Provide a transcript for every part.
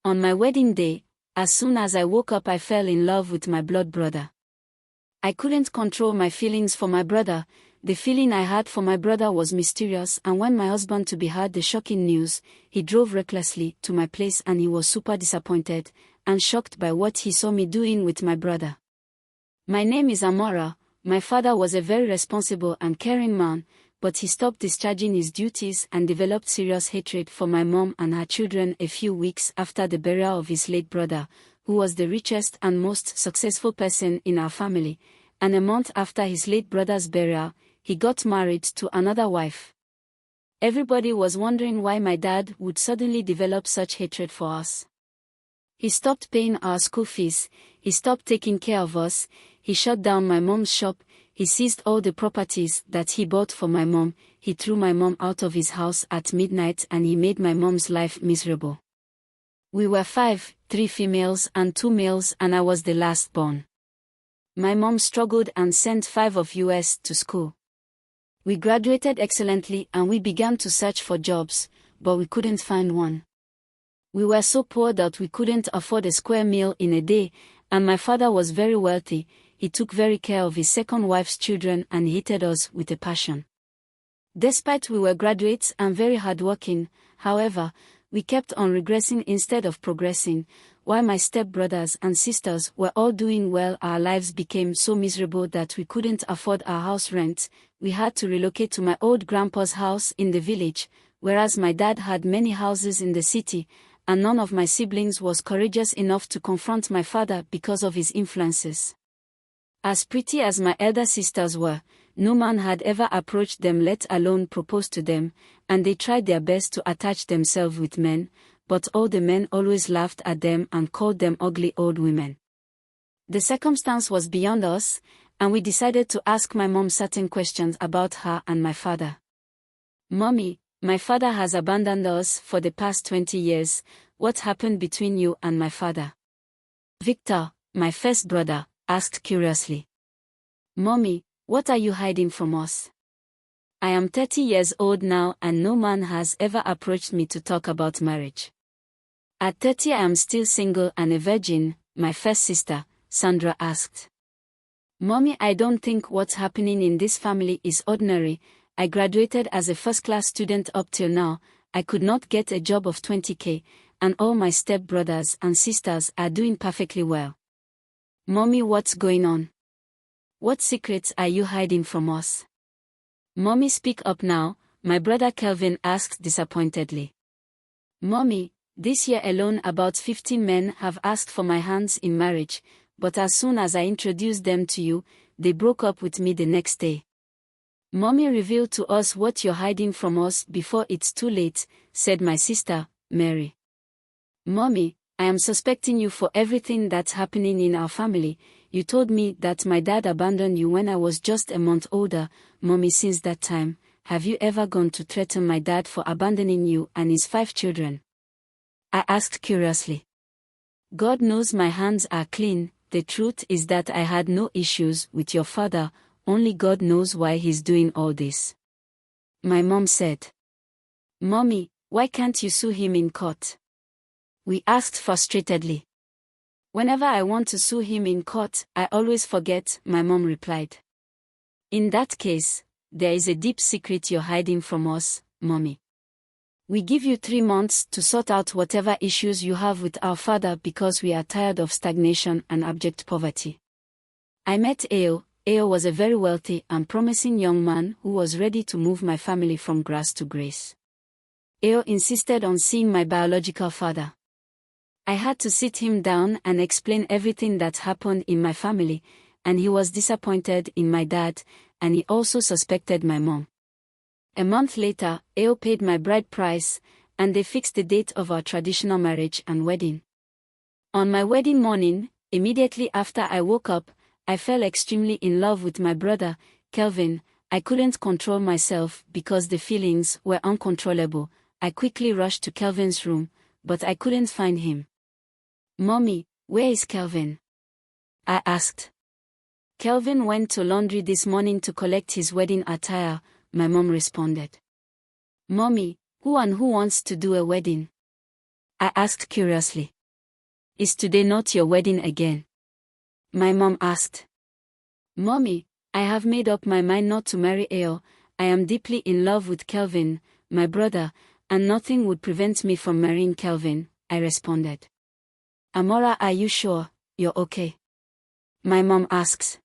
On my wedding day, as soon as I woke up I fell in love with my blood brother. I couldn't control my feelings for my brother. The feeling I had for my brother was mysterious, and when my husband-to-be heard the shocking news, he drove recklessly to my place and he was super disappointed and shocked by what he saw me doing with my brother. My name is Amora. My father was a very responsible and caring man, but he stopped discharging his duties and developed serious hatred for my mom and her children a few weeks after the burial of his late brother, who was the richest and most successful person in our family, and a month after his late brother's burial, he got married to another wife. Everybody was wondering why my dad would suddenly develop such hatred for us. He stopped paying our school fees, he stopped taking care of us, he shut down my mom's shop, he seized all the properties that he bought for my mom, he threw my mom out of his house at midnight, and he made my mom's life miserable. We were 5, 3 females and 2 males, and I was the last born. My mom struggled and sent 5 of us to school. We graduated excellently and we began to search for jobs, but we couldn't find one. We were so poor that we couldn't afford a square meal in a day, and my father was very wealthy. He took very care of his second wife's children and hated us with a passion. Despite we were graduates and very hardworking, however, we kept on regressing instead of progressing. While my stepbrothers and sisters were all doing well, our lives became so miserable that we couldn't afford our house rent. We had to relocate to my old grandpa's house in the village, whereas my dad had many houses in the city, and none of my siblings was courageous enough to confront my father because of his influences. As pretty as my elder sisters were, no man had ever approached them, let alone proposed to them, and they tried their best to attach themselves with men, but all the men always laughed at them and called them ugly old women. The circumstance was beyond us, and we decided to ask my mom certain questions about her and my father. "Mommy, my father has abandoned us for the past 20 years. What happened between you and my father?" Victor, my first brother, asked curiously. "Mommy, what are you hiding from us? I am 30 years old now and no man has ever approached me to talk about marriage. At 30 I am still single and a virgin," my first sister, Sandra, asked. "Mommy, I don't think what's happening in this family is ordinary. I graduated as a first-class student up till now, I could not get a job of 20k, and all my step-brothers and sisters are doing perfectly well. Mommy, what's going on? What secrets are you hiding from us?" "Mommy, speak up now," my brother Kelvin asked disappointedly. "Mommy, this year alone about 15 men have asked for my hands in marriage, but as soon as I introduced them to you, they broke up with me the next day. Mommy, reveal to us what you're hiding from us before it's too late," said my sister, Mary. "Mommy, I am suspecting you for everything that's happening in our family. You told me that my dad abandoned you when I was just a month older. Mommy, since that time, have you ever gone to threaten my dad for abandoning you and his 5 children?" I asked curiously. "God knows my hands are clean. The truth is that I had no issues with your father, only God knows why he's doing all this," my mom said. "Mommy, why can't you sue him in court?" we asked frustratedly. "Whenever I want to sue him in court, I always forget," my mom replied. "In that case, there is a deep secret you're hiding from us, Mommy. We give you 3 months to sort out whatever issues you have with our father because we are tired of stagnation and abject poverty." I met Ao. Ao was a very wealthy and promising young man who was ready to move my family from grass to grace. Ao insisted on seeing my biological father. I had to sit him down and explain everything that happened in my family, and he was disappointed in my dad, and he also suspected my mom. A month later, Ao paid my bride price, and they fixed the date of our traditional marriage and wedding. On my wedding morning, immediately after I woke up, I fell extremely in love with my brother, Kelvin. I couldn't control myself because the feelings were uncontrollable. I quickly rushed to Kelvin's room, but I couldn't find him. "Mommy, where is Kelvin?" I asked. "Kelvin went to laundry this morning to collect his wedding attire," my mom responded. "Mommy, who wants to do a wedding?" I asked curiously. Is today not your wedding again? My mom asked. Mommy, I have made up my mind not to marry Ao. I am deeply in love with Kelvin, my brother, and nothing would prevent me from marrying Kelvin, I responded. Amora, are you sure you're okay? My mom asks.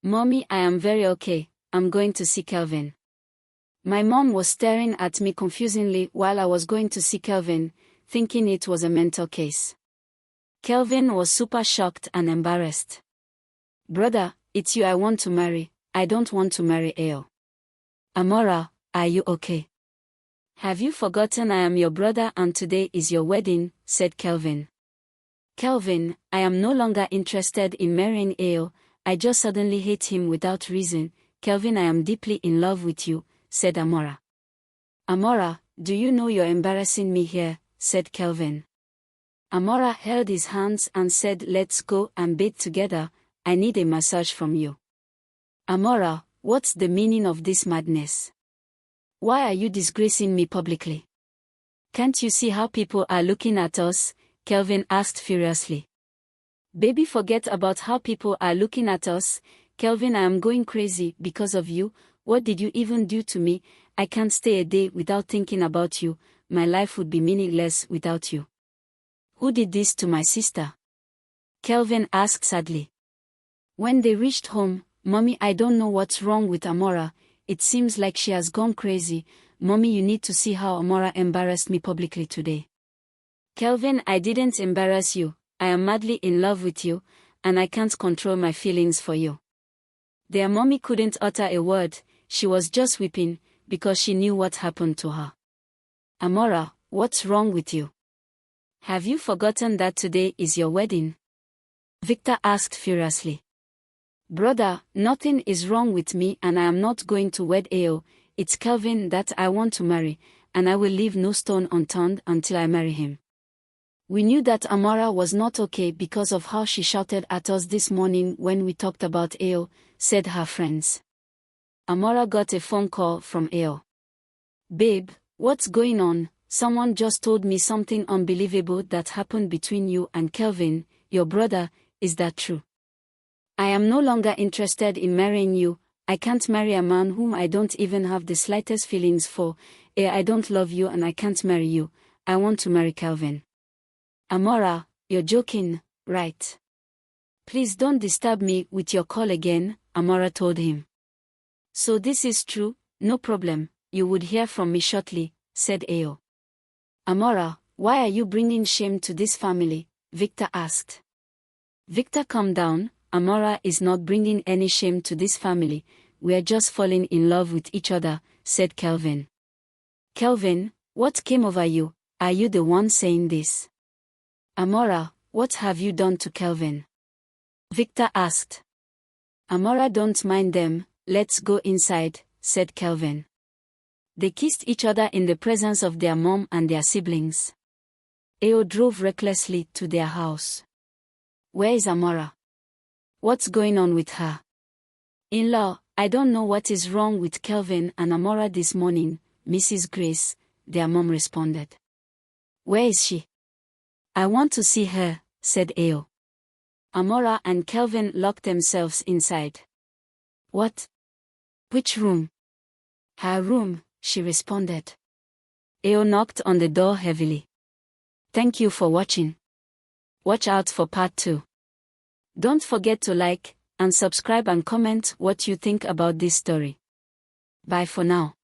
Mommy, I am very okay. I'm going to see Kelvin. My mom was staring at me confusingly while I was going to see Kelvin, thinking it was a mental case. Kelvin was super shocked and embarrassed. Brother, it's you I want to marry. I don't want to marry Ao. Amora, are you okay? Have you forgotten I am your brother and today is your wedding, said Kelvin. Kelvin, I am no longer interested in marrying Ao. I just suddenly hate him without reason. Kelvin, I am deeply in love with you, said Amora. Amora, do you know you're embarrassing me here, said Kelvin. Amora held his hands and said, let's go and bathe together. I need a massage from you. Amora, what's the meaning of this madness? Why are you disgracing me publicly? Can't you see how people are looking at us? Kelvin asked furiously. Baby, forget about how people are looking at us. Kelvin, I am going crazy because of you. What did you even do to me? I can't stay a day without thinking about you. My life would be meaningless without you. Who did this to my sister? Kelvin asked sadly. When they reached home, Mommy, I don't know what's wrong with Amora. It seems like she has gone crazy. Mommy, you need to see how Amora embarrassed me publicly today. Kelvin, I didn't embarrass you. I am madly in love with you, and I can't control my feelings for you. Their mommy couldn't utter a word. She was just weeping, because she knew what happened to her. Amora, what's wrong with you? Have you forgotten that today is your wedding? Victor asked furiously. Brother, nothing is wrong with me and I am not going to wed Ao. It's Kelvin that I want to marry, and I will leave no stone unturned until I marry him. We knew that Amora was not okay because of how she shouted at us this morning when we talked about Ao, said her friends. Amora got a phone call from Ao. Babe, what's going on? Someone just told me something unbelievable that happened between you and Kelvin, your brother. Is that true? I am no longer interested in marrying you. I can't marry a man whom I don't even have the slightest feelings for. I don't love you and I can't marry you. I want to marry Kelvin. Amora, you're joking, right? Please don't disturb me with your call again, Amora told him. So this is true, no problem, you would hear from me shortly, said Ao. Amora, why are you bringing shame to this family? Victor asked. Victor, calm down. Amora is not bringing any shame to this family. We are just falling in love with each other, said Kelvin. Kelvin, what came over you? Are you the one saying this? Amora, what have you done to Kelvin? Victor asked. Amora, don't mind them, let's go inside, said Kelvin. They kissed each other in the presence of their mom and their siblings. Ao drove recklessly to their house. Where is Amora? What's going on with her? In-law, I don't know what is wrong with Kelvin and Amora this morning, Mrs. Grace, their mom responded. Where is she? I want to see her, said Ao. Amora and Kelvin locked themselves inside. What? Which room? Her room, she responded. Ao knocked on the door heavily. Thank you for watching. Watch out for part 2. Don't forget to like and subscribe and comment what you think about this story. Bye for now.